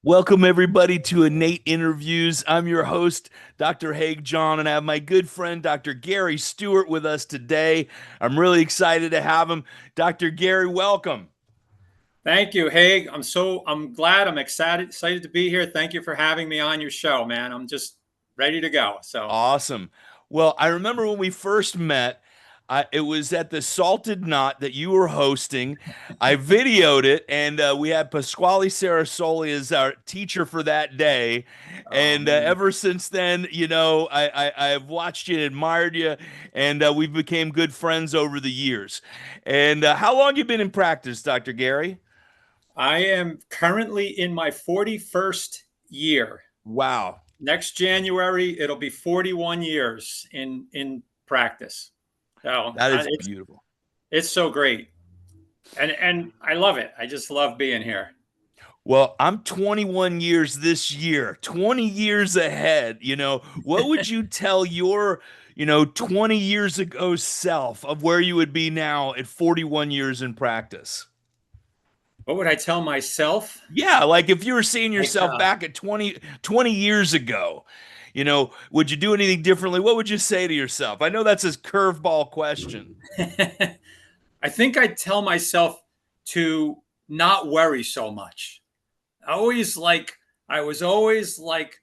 Welcome, everybody, to Innate Interviews. I'm your host, Dr. Haig John, and I have my good friend, Dr. Gary Stewart, with us today. I'm really excited to have him. Dr. Gary, welcome. Thank you, Haig. I'm glad. I'm excited to be here. Thank you for having me on your show, man. I'm just ready to go. Awesome. Well, I remember when we first met, it was at the Salted Knot that you were hosting. I videoed it, and we had Pasquale Sarasoli as our teacher for that day. Oh And man. ever since then, I've watched you and admired you, and we've became good friends over the years. And how long you been in practice, Dr. Gary? I am currently in my 41st year. Wow, Next January, it'll be 41 years in practice. So that is it's beautiful. it's so great, and I love it. I just love being here. Well, I'm 21 years this year, 20 years ahead. What would you tell your, 20 years ago self of where you would be now at 41 years in practice? What would I tell myself? Yeah, like if you were seeing Like, yourself back at 20 years ago, would you do anything differently? What would you say to yourself? I know that's a curveball question. I think I'd tell myself to not worry so much. always like I was always like,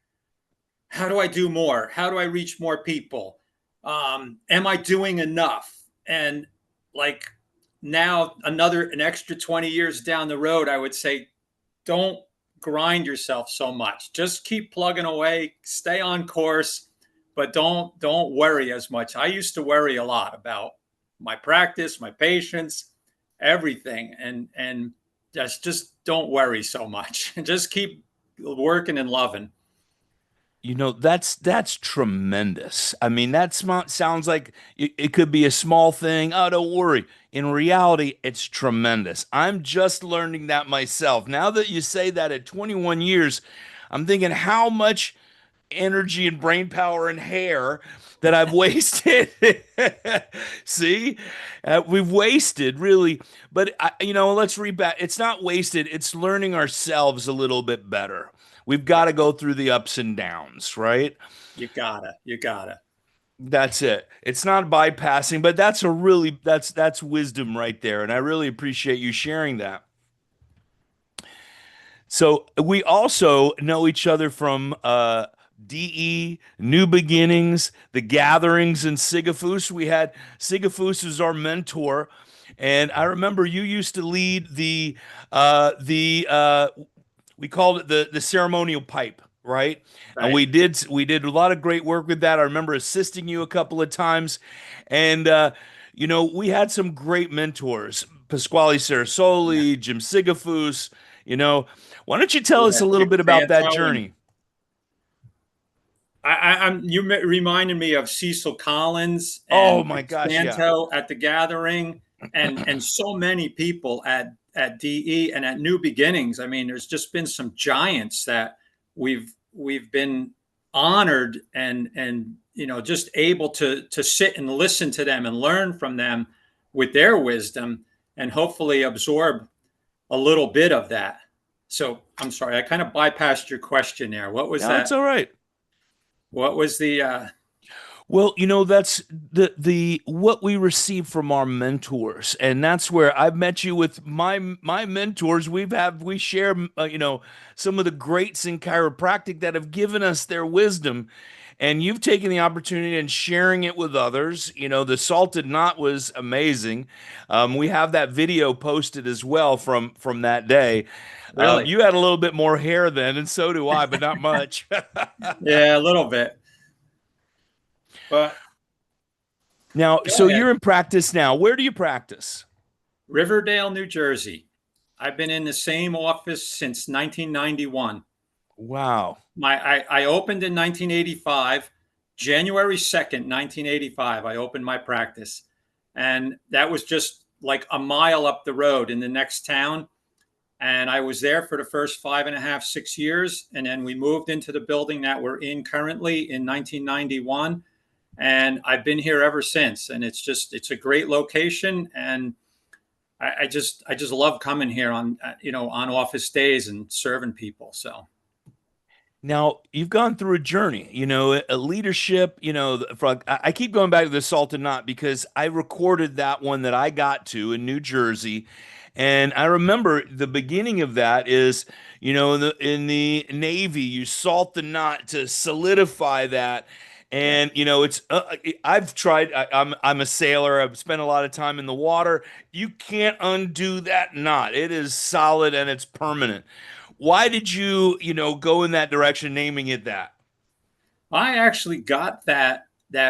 how do I do more? How do I reach more people? Am I doing enough? And like now, an extra 20 years down the road, I would say, don't grind yourself so much. Just keep plugging away, stay on course, but don't worry as much. I used to worry a lot about my practice, my patients, everything, and just don't worry so much. Just keep working and loving. That's tremendous. I mean, sounds like it could be a small thing. Oh, don't worry. In reality, it's tremendous. I'm just learning that myself. Now that you say that at 21 years, I'm thinking how much energy and brain power and hair that I've wasted. See, we've wasted really, but let's rebat. It's not wasted. It's learning ourselves a little bit better. We've got to go through the ups and downs, right? You gotta. That's it. It's not bypassing, but that's wisdom right there, and I really appreciate you sharing that. So we also know each other from DE, New Beginnings, the gatherings in Sigafoose. We had Sigafoose as our mentor, and I remember you used to lead the we called it the ceremonial pipe, right? And Right. we did a lot of great work with that. I remember assisting you a couple of times, and we had some great mentors, Pasquale Yeah. Sarasoli, Jim Sigafoose. You know, why don't you tell us Yeah. a little Dick bit about that Santo and journey? reminded me of Cecil Collins Oh and my Dick gosh, yeah. Santo at the gathering, and so many people at DE and at New Beginnings. I mean, there's just been some giants that we've been honored and just able to sit and listen to them and learn from them with their wisdom and hopefully absorb a little bit of that. So I'm sorry, I kind of bypassed your question there. What was No, it's that? all right. What was the Well, that's the what we receive from our mentors, and that's where I've met you with my mentors. We share some of the greats in chiropractic that have given us their wisdom, and you've taken the opportunity and sharing it with others. The salted knot was amazing. We have that video posted as well from that day. really? You had a little bit more hair then, and so do I, but not much. Yeah, a little bit. But Now, go so ahead. you're in practice now. Where do you practice? Riverdale, New Jersey. I've been in the same office since 1991. Wow. I opened in 1985, January 2nd, 1985. I opened my practice, and that was just like a mile up the road in the next town. And I was there for the first 5.5, 6 years, and then we moved into the building that we're in currently in 1991, and I've been here ever since. And it's a great location, and I just love coming here on, on office days and serving people. So Now, you've gone through a journey, a leadership, I keep going back to the Salt and Knot because I recorded that one that I got to in New Jersey. And I remember the beginning of that is, in the Navy, you salt the knot to solidify that. yeah. And, I've tried, I'm a sailor. I've spent a lot of time in the water. You can't undo that knot. It is solid and it's permanent. Why did you, go in that direction, naming it that? I actually got that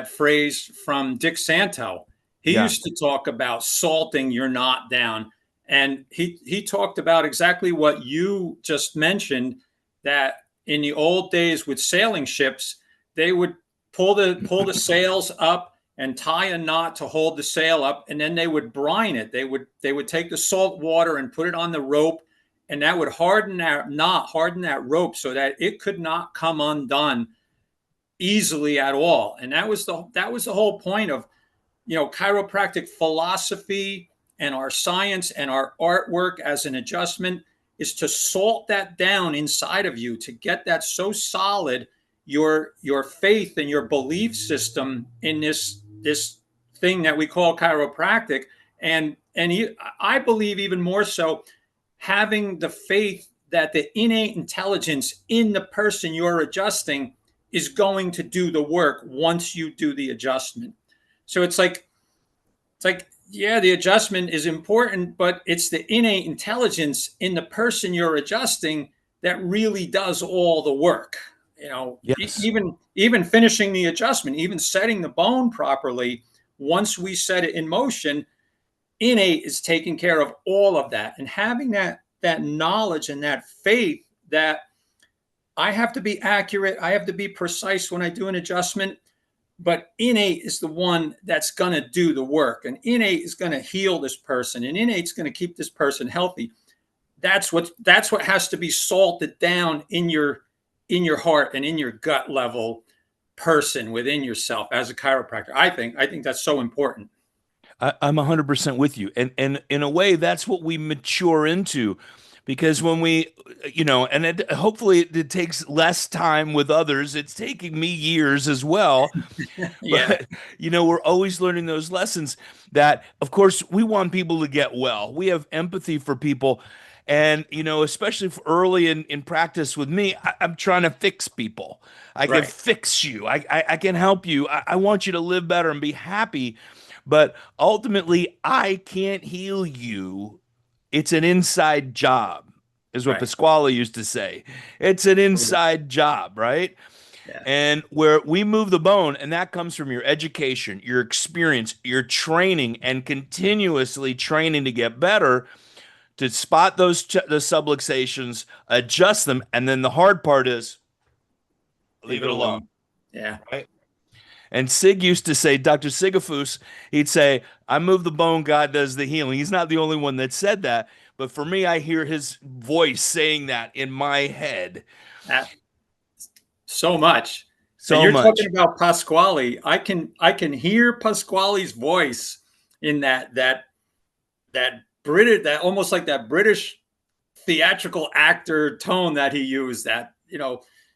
phrase from Dick Santo. He Yeah. used to talk about salting your knot down, and he talked about exactly what you just mentioned. That in the old days with sailing ships, they would pull the sails up and tie a knot to hold the sail up, and then they would brine it. They would take the salt water and put it on the rope, and that would harden that knot, harden that rope, so that it could not come undone easily at all. And that was the whole point of, chiropractic philosophy and our science and our artwork as an adjustment, is to salt that down inside of you, to get that so solid, your faith and your belief system in this thing that we call chiropractic. I believe even more so, having the faith that the innate intelligence in the person you're adjusting is going to do the work once you do the adjustment. So it's like, yeah, the adjustment is important, but it's the innate intelligence in the person you're adjusting that really does all the work. Yes. Even finishing the adjustment, even setting the bone properly, once we set it in motion, innate is taking care of all of that. And having that knowledge and that faith that I have to be accurate, I have to be precise when I do an adjustment, but innate is the one that's going to do the work, and innate is going to heal this person, and innate is going to keep this person healthy. That's what has to be salted down in your heart and in your gut level person within yourself as a chiropractor. I think that's so important. I'm 100% with you. And in a way, that's what we mature into because when we, hopefully it takes less time with others. It's taking me years as well. Yeah, But, we're always learning those lessons that, of course, we want people to get well. We have empathy for people. And, especially for early in practice with me, I'm trying to fix people. I can right, fix you. I can help you. I want you to live better and be happy. But ultimately, I can't heal you. It's an inside job, is what right. Pasquale used to say. It's an inside job, right? Yeah. And where we move the bone, and that comes from your education, your experience, your training, and continuously training to get better, to spot the subluxations, adjust them, and then the hard part is Leave leave it it alone, alone. Yeah. right? And Sig used to say, Dr. Sigafoose, he'd say, I move the bone, God does the healing. He's not the only one that said that, but for me, I hear his voice saying that in my head That, so much. And so you're talking much. about Pasquale. I can hear Pasquale's voice in that British, that almost like that British theatrical actor tone that he used. That,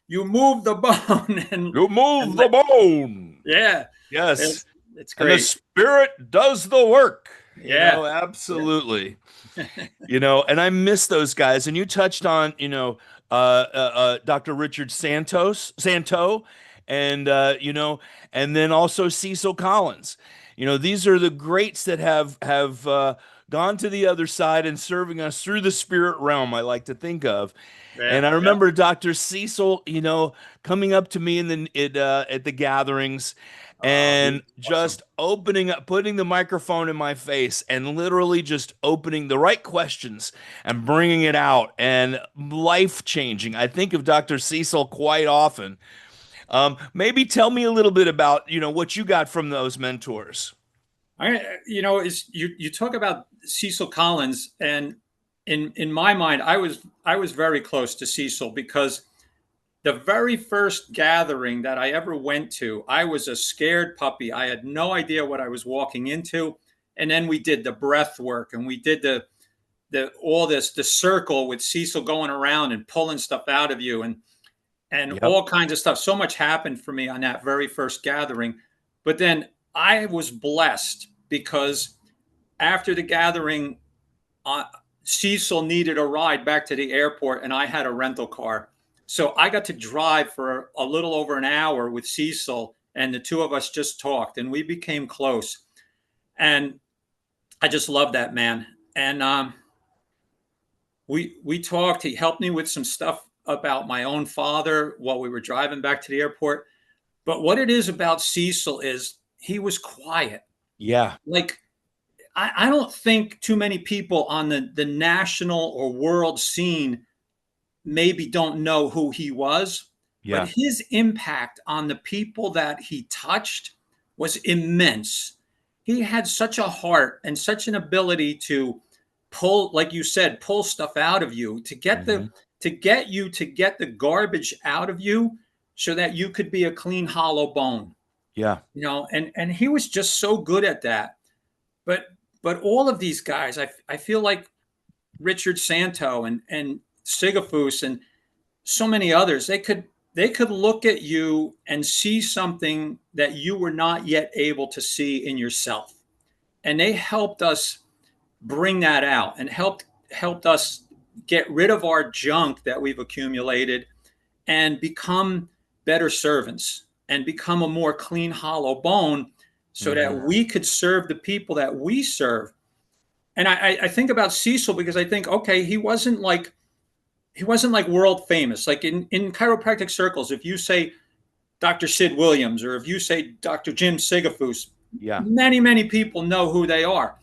you move the bone, You and move the like, bone. yeah, Yes. it's And the great. spirit does the work. Yeah, yeah, Absolutely. And I miss those guys. And you touched on, Dr. Richard Santo, and, and then also Cecil Collins. These are the greats that have gone to the other side and serving us through the spirit realm, I like to think of. yeah, And I yeah. remember Dr. Cecil, coming up to me at the gatherings He's and awesome. just opening up, putting the microphone in my face and literally just opening the right questions and bringing it out and life changing. I think of Dr. Cecil quite often. Maybe tell me a little bit about, what you got from those mentors. Is you talk about Cecil Collins, and in my mind, I was very close to Cecil because the very first gathering that I ever went to, I was a scared puppy. I had no idea what I was walking into. And then we did the breath work, and we did the circle with Cecil going around and pulling stuff out of you, and Yep. all kinds of stuff. So much happened for me on that very first gathering. But then I was blessed because after the gathering, uh, Cecil needed a ride back to the airport, and I had a rental car. So I got to drive for a little over an hour with Cecil, and the two of us just talked, and we became close. And I just love that man. And we talked. He helped me with some stuff about my own father while we were driving back to the airport. But what it is about Cecil is he was quiet. Yeah. Like I don't think too many people on the national or world scene maybe don't know who he was, but Yeah. his impact on the people that he touched was immense. He had such a heart and such an ability to pull, like you said, pull stuff out of you to get Hmm. the garbage out of you so that you could be a clean hollow bone. Yeah. And he was just so good at that. But all of these guys, I feel like Richard Santo and Sigafoose and so many others, they could look at you and see something that you were not yet able to see in yourself. And they helped us bring that out and helped us get rid of our junk that we've accumulated and become better servants and become a more clean hollow bone so that Hmm. we could serve the people that we serve. And I think about Cecil because I think, okay, he wasn't like world famous. Like in chiropractic circles, if you say Dr. Sid Williams or if you say Dr. Jim Sigafoose, Yeah. many, many people know who they are.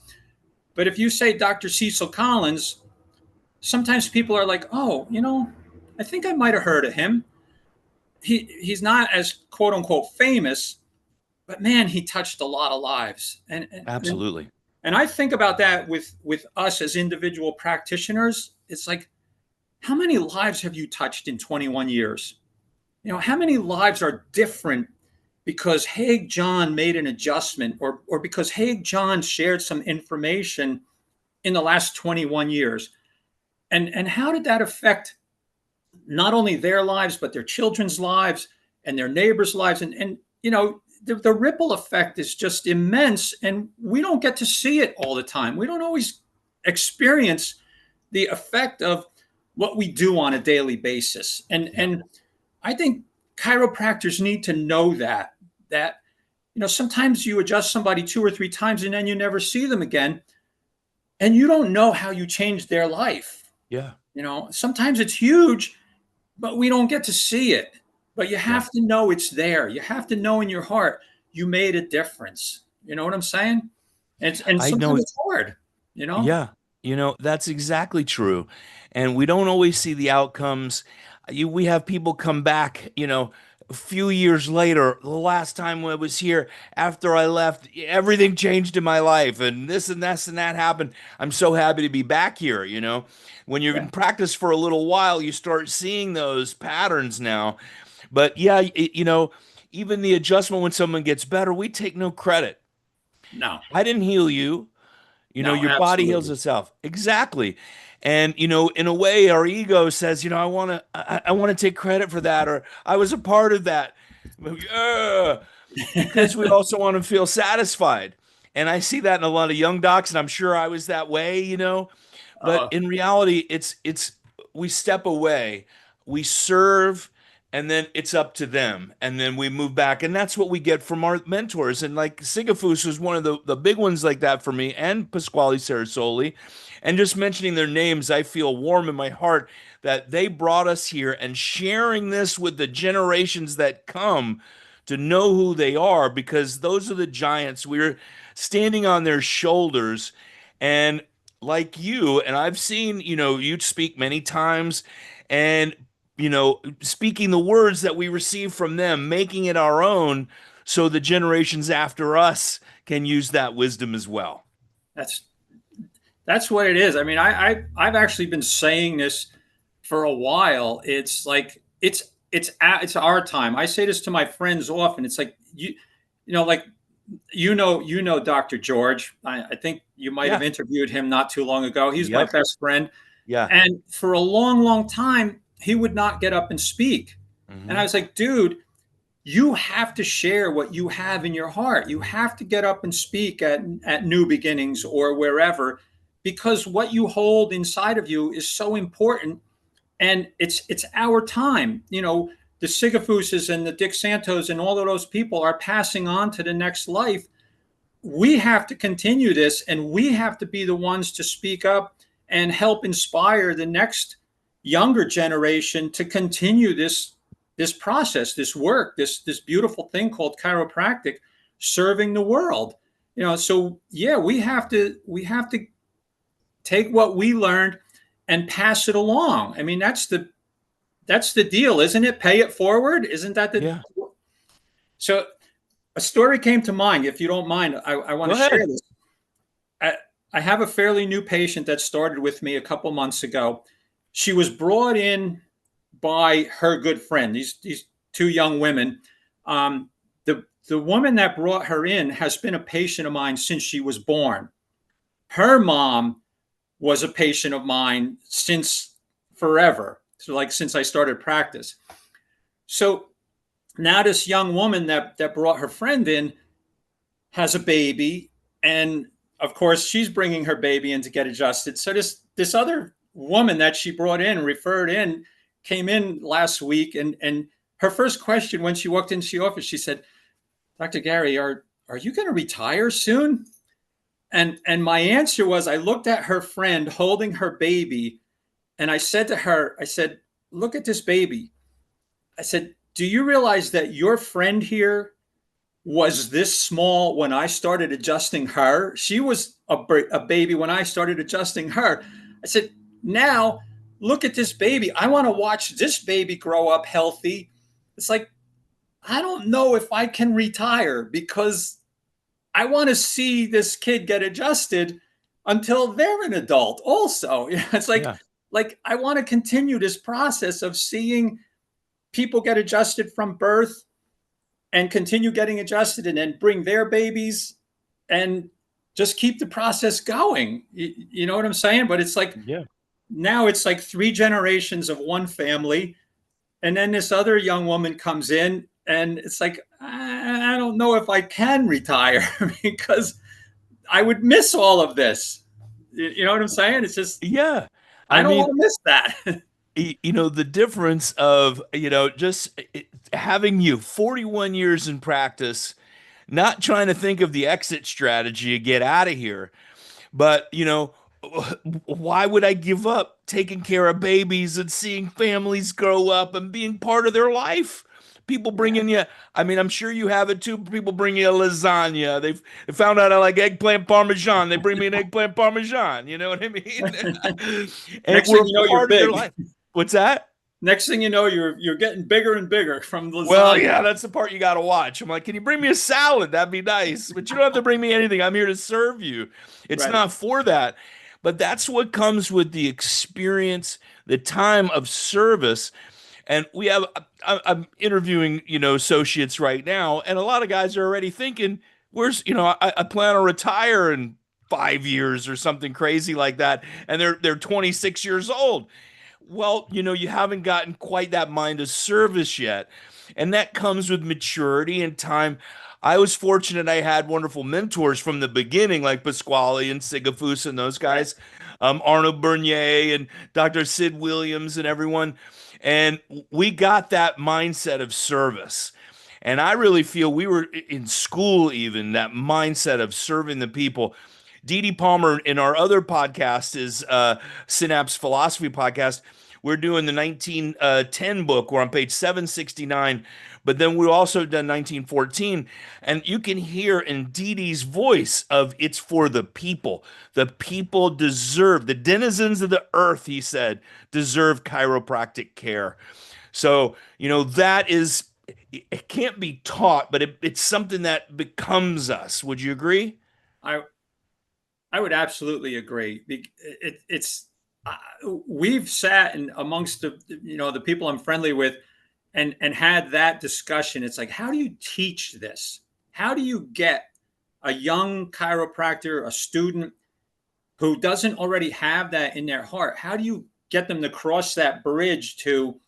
But if you say Dr. Cecil Collins, sometimes people are like, oh, I think I might have heard of him. He's not as quote unquote famous, but man, he touched a lot of lives. Absolutely. And I think about that with us as individual practitioners. It's like, how many lives have you touched in 21 years? How many lives are different because Haig John made an adjustment or because Haig John shared some information in the last 21 years? And how did that affect not only their lives, but their children's lives and their neighbors' lives? The ripple effect is just immense, and we don't get to see it all the time. We don't always experience the effect of what we do on a daily basis. And Yeah. and I think chiropractors need to know that sometimes you adjust somebody two or three times and then you never see them again, and you don't know how you changed their life. Yeah. Sometimes it's huge, but we don't get to see it. But you Yeah. have to know it's there. You have to know in your heart you made a difference. You know what I'm saying? And I sometimes know. it's hard, you know? Yeah, that's exactly true. And we don't always see the outcomes. We have people come back, a few years later. The last time I was here, after I left, everything changed in my life, and this and this and that happened. I'm so happy to be back here. When you're Yeah. in practice for a little while, you start seeing those patterns now. But yeah, even the adjustment when someone gets better, we take no credit. No, I didn't heal you. no, Your body heals absolutely. itself. Exactly. And in a way, our ego says, I want to take credit for that, or I was a part of that. Yeah, because we also want to feel satisfied. And I see that in a lot of young docs, and I'm sure I was that way. But uh, in reality, it's we step away, we serve, and then it's up to them. And then we move back. And that's what we get from our mentors. And like Sigafoose was one of the big ones like that for me, and Pasquale Sarasoli. And just mentioning their names, I feel warm in my heart that they brought us here, and sharing this with the generations that come to know who they are, because those are the giants. We're standing on their shoulders. And like you, and I've seen, you speak many times, and, speaking the words that we receive from them, making it our own so the generations after us can use that wisdom as well. that's that's what it is. I mean, I've actually been saying this for a while. It's like it's our time. I say this to my friends often. It's like like you know Dr. George. I think you might have Yeah. interviewed him not too long ago. He's my Yep. best friend. Yeah. And for a long, long time, he would not get up and speak. And I Hmm. was like, dude, you have to share what you have in your heart. You have to get up and speak at New Beginnings or wherever, because what you hold inside of you is so important. And it's our time. The Sigafooses and the Dick Santos and all of those people are passing on to the next life. We have to continue this, and we have to be the ones to speak up and help inspire the next younger generation to continue this process, this work, this beautiful thing called chiropractic, serving the world. So yeah, we have to take what we learned and pass it along. I mean, that's the deal, isn't it? Pay it forward. Isn't that the Yeah. so a story came to mind, if you don't mind. I want Go to share ahead. this. I, I have a fairly new patient that started with me a couple months ago. She was brought in by her good friend, these two young women. The woman that brought her in has been a patient of mine since she was born. Her mom was a patient of mine since forever, so like since I started practice. So now this young woman that brought her friend in has a baby, and of course she's bringing her baby in to get adjusted. So this other woman that she brought in, referred in, came in last week, and her first question when she walked into the office, she said, "Dr. Gary, are you going to retire soon?" And my answer was, I looked at her friend holding her baby, and I said to her, I said, "Look at this baby." I said, "Do you realize that your friend here was this small when I started adjusting her? She was a baby when I started adjusting her." I said, "Now look at this baby. I want to watch this baby grow up healthy." It's like, I don't know if I can retire, because I want to see this kid get adjusted until they're an adult also. It's Yeah. like I want to continue this process of seeing people get adjusted from birth and continue getting adjusted, and then bring their babies and just keep the process going. You know what I'm saying? But it's like Yeah. now it's like three generations of one family. And then this other young woman comes in, and it's like, I don't know if I can retire because I would miss all of this. You know what I'm saying? It's just, Yeah. I I don't mean, want to miss that. the difference of, just having you 41 years in practice, not trying to think of the exit strategy to get out of here, but, why would I give up taking care of babies and seeing families grow up and being part of their life? People Yeah. bringing you, I mean, I'm sure you have it too. People bring you a lasagna. They found out I like eggplant parmesan. They bring me an eggplant parmesan. You know what I mean? And Next thing we're you know, you're part of their big. life. What's that? Next thing you know, you're getting bigger and bigger from Well, lasagna. yeah, that's the part you got to watch. I'm like, can you bring me a salad? That'd be nice. But you don't have to bring me anything. I'm here to serve you. It's Right. not for that. But that's what comes with the experience, the time of service. And we have, I'm interviewing, associates right now, and a lot of guys are already thinking, I plan to retire in 5 years or something crazy like that. And they're 26 years old. Well, you haven't gotten quite that mind of service yet. And that comes with maturity and time. I was fortunate I had wonderful mentors from the beginning, like Pasquale and Sigafoose and those Right. guys, Arnold Bernier and Dr. Sid Williams and everyone. And we got that mindset of service. And I really feel we were in school, even that mindset of serving the people. Dee Dee Palmer in our other podcast is Synapse Philosophy Podcast. We're doing the 1910 book. We're on page 769, but then we also done 1914, and you can hear in Dee Dee's voice of it's for the people. The people deserve, the denizens of the earth, he said, deserve chiropractic care. So, that is, it can't be taught, but it's something that becomes us. Would you agree? I I would absolutely agree. It's we've sat in amongst the people I'm friendly with, and had that discussion. It's like, how do you teach this? How do you get a young chiropractor, a student who doesn't already have that in their heart, how do you get them to cross that bridge to,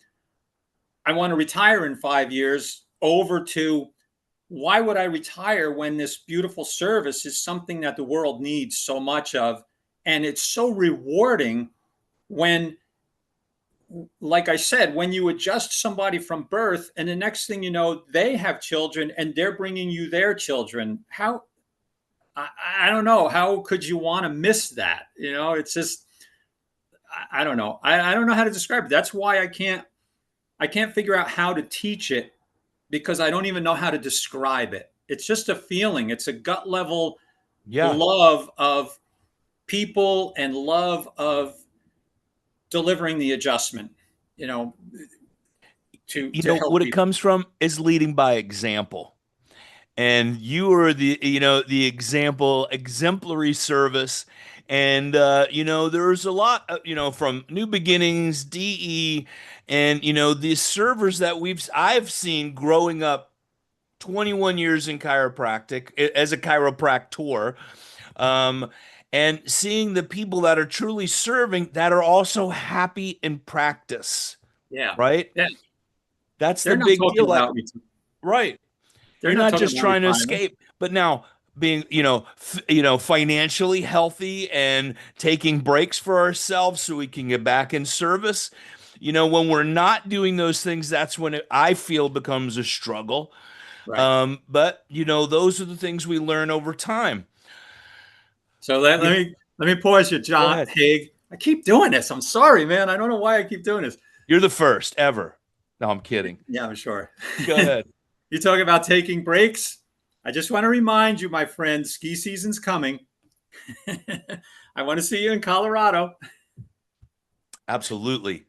I want to retire in 5 years, over to, why would I retire when this beautiful service is something that the world needs so much of? And it's so rewarding when, like I said, when you adjust somebody from birth and the next thing you know, they have children and they're bringing you their children. How, I don't know. How could you want to miss that? It's just, I don't know. I don't know how to describe it. That's why I can't figure out how to teach it, because I don't even know how to describe it. It's just a feeling. It's a gut level Yeah. love of people and love of delivering the adjustment, you know, to help What it people. comes from is leading by example. And you are the example, exemplary service. And there's a lot, from New Beginnings, DE, and these servers that I've seen growing up 21 years in chiropractic as a chiropractor. Um, and seeing the people that are truly serving that are also happy in practice, Yeah. right? Yeah. That's the They're not big talking deal. Like, about me. right. They're You're not not talking just about trying to retirement. escape, but now being, financially healthy and taking breaks for ourselves so we can get back in service. When we're not doing those things, that's when I feel becomes a struggle. Right. But those are the things we learn over time. So let, Yeah, let me let me pause you, go John ahead. Haig. I keep doing this. I'm sorry, man. I don't know why I keep doing this. You're the first ever. No, I'm kidding. Yeah, I'm sure. Go ahead. You talk about taking breaks. I just want to remind you, my friend, ski season's coming. I want to see you in Colorado. Absolutely.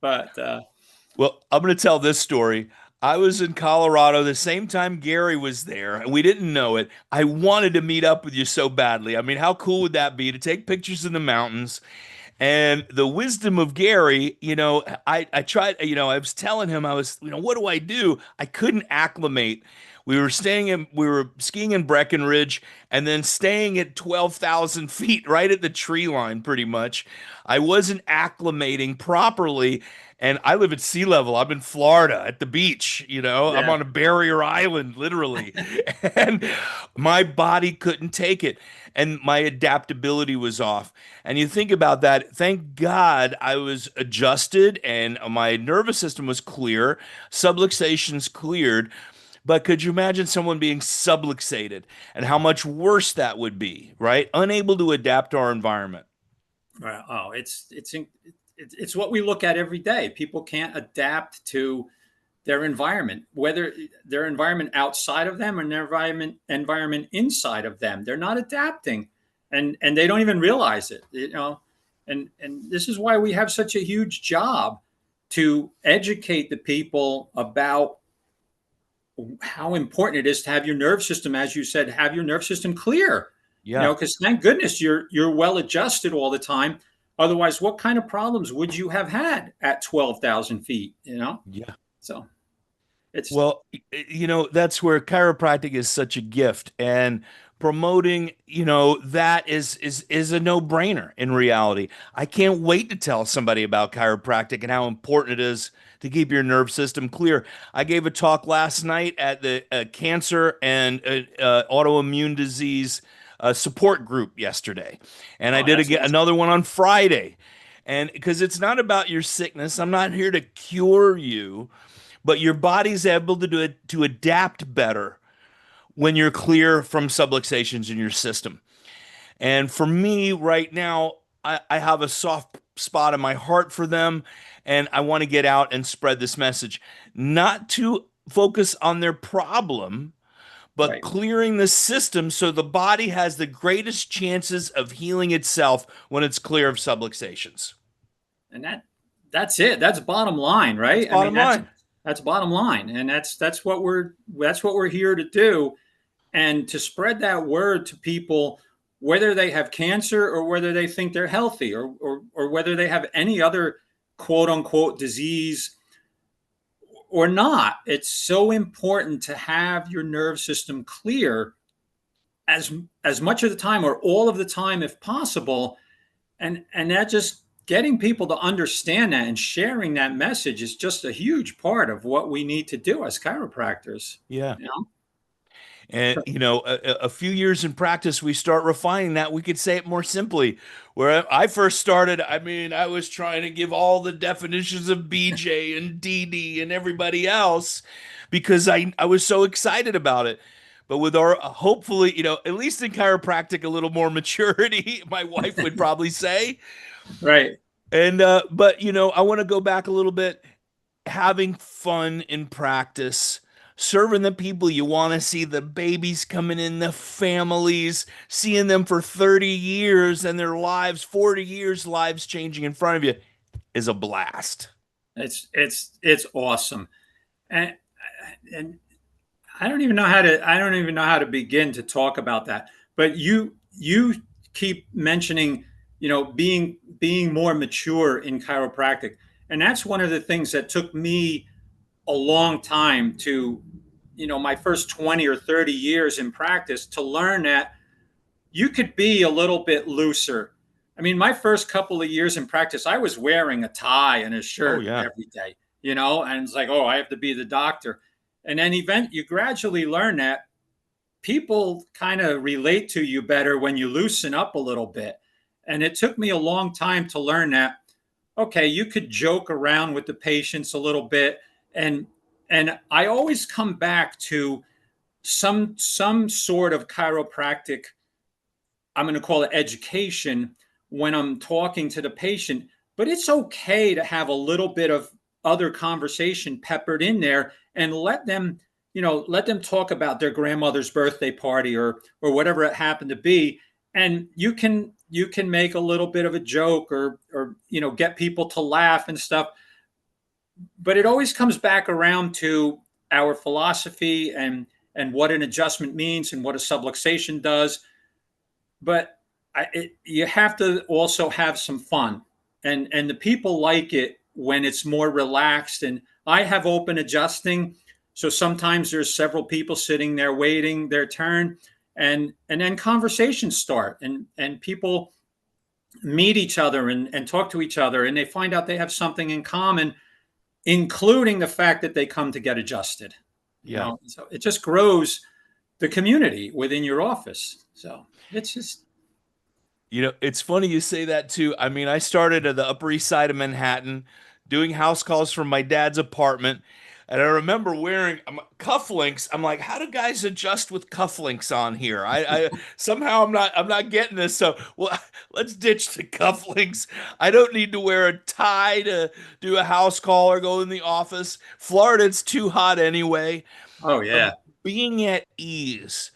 But Well, I'm going to tell this story. I was in Colorado the same time Gary was there, and we didn't know it. I wanted to meet up with you so badly. I mean, how cool would that be to take pictures in the mountains? And the wisdom of Gary, I tried, I was telling him, what do I do? I couldn't acclimate. We were skiing in Breckenridge and then staying at 12,000 feet, right at the tree line, pretty much. I wasn't acclimating properly. And I live at sea level. I'm in Florida at the beach, I'm yeah, on a barrier island, literally. And my body couldn't take it. And my adaptability was off. And you think about that, thank God I was adjusted and my nervous system was clear, subluxations cleared. But could you imagine someone being subluxated and how much worse that would be, right? Unable to adapt to our environment. well, oh, it's what we look at every day. People can't adapt to their environment, whether their environment outside of them or their environment inside of them. They're not adapting, and they don't even realize it. And this is why we have such a huge job to educate the people about how important it is to have your nerve system, as you said, have your nerve system clear. Yeah. Because thank goodness you're well adjusted all the time. Otherwise, what kind of problems would you have had at 12,000 feet? Yeah. So it's Well, that's where chiropractic is such a gift, and promoting, that is a no-brainer in reality. I can't wait to tell somebody about chiropractic and how important it is to keep your nerve system clear. I gave a talk last night at the cancer and autoimmune disease support group yesterday, and I oh, did that's awesome. another one on Friday. And because it's not about your sickness, I'm not here to cure you, but your body's able to do it to adapt better when you're clear from subluxations in your system. And for me right now, I have a soft spot in my heart for them, and I want to get out and spread this message, not to focus on their problem, but Right. clearing the system so the body has the greatest chances of healing itself when it's clear of subluxations. And that's it. That's bottom line, That's right? I mean, bottom line. that's bottom line. And that's what we're here to do, and to spread that word to people, whether they have cancer or whether they think they're healthy, or whether they have any other quote unquote disease or not. It's so important to have your nerve system clear as as much of the time or all of the time if possible. And that just getting people to understand that and sharing that message is just a huge part of what we need to do as chiropractors. Yeah. You know? And, a few years in practice, we start refining that. We could say it more simply. Where I first started, I mean, I was trying to give all the definitions of BJ and DD and everybody else because I was so excited about it. But with our, hopefully, at least in chiropractic, a little more maturity, my wife would probably say. Right. And, but, I want to go back a little bit, having fun in practice, serving the people you want to see, the babies coming in, the families, seeing them for 30 years and their lives, 40 years, lives changing in front of you is a blast. It's awesome. And I don't even know how to begin to talk about that. But you keep mentioning, being more mature in chiropractic. And that's one of the things that took me a long time to, my first 20 or 30 years in practice, to learn that you could be a little bit looser. I mean, my first couple of years in practice, I was wearing a tie and a Oh, shirt yeah. every day, and it's like, oh, I have to be the doctor. And then you gradually learn that people kind of relate to you better when you loosen up a little bit. And it took me a long time to learn that, okay, you could joke around with the patients a little bit. And I always come back to some sort of chiropractic, I'm going to call it education, when I'm talking to the patient. But it's okay to have a little bit of other conversation peppered in there, and let them talk about their grandmother's birthday party, or whatever it happened to be. And you can make a little bit of a joke, or get people to laugh and stuff. But it always comes back around to our philosophy, and what an adjustment means and what a subluxation does. But you have to also have some fun, and the people like it when it's more relaxed. And I have open adjusting, so sometimes there's several people sitting there waiting their turn, and then conversations start, and people meet each other, and talk to each other, and they find out they have something in common, including the fact that they come to get adjusted. Yeah. So it just grows the community within your office. So it's just It's funny you say that too. I mean, I started at the Upper East Side of Manhattan doing house calls from my dad's apartment. And I remember wearing cufflinks. I'm like, how do guys adjust with cufflinks on here? I somehow I'm not getting this. So, well, let's ditch the cufflinks. I don't need to wear a tie to do a house call or go in the office. Florida, it's too hot anyway. oh yeah. Being at ease.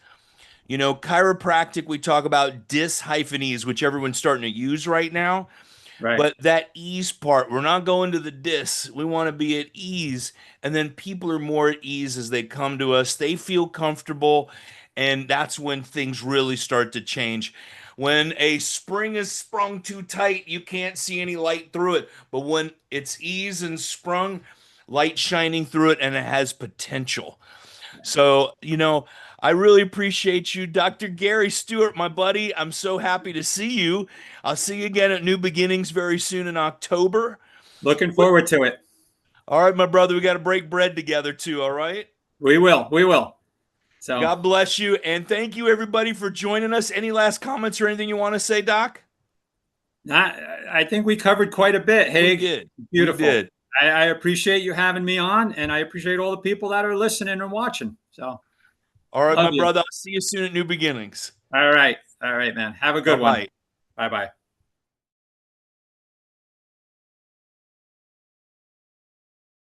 Chiropractic, we talk about dis-ease, which everyone's starting to use right now. Right. But that ease part, we're not going to the dis. We want to be at ease. And then people are more at ease as they come to us. They feel comfortable. And that's when things really start to change. When a spring is sprung too tight, you can't see any light through it. But when it's ease and sprung, light shining through it, and it has potential. So, I really appreciate you, Dr. Gary Stewart, my buddy. I'm so happy to see you. I'll see you again at New Beginnings very soon in October. Looking forward to it. All right, my brother, we got to break bread together too, all right? We will. We will. So God bless you. And thank you, everybody, for joining us. Any last comments or anything you want to say, Doc? I think we covered quite a bit. We Haig, did. We beautiful. did. I appreciate you having me on, and I appreciate all the people that are listening and watching. So All right, love my you. brother. I'll see you soon at New Beginnings. All right. All right, man. Have a good one. Bye-bye. Bye bye.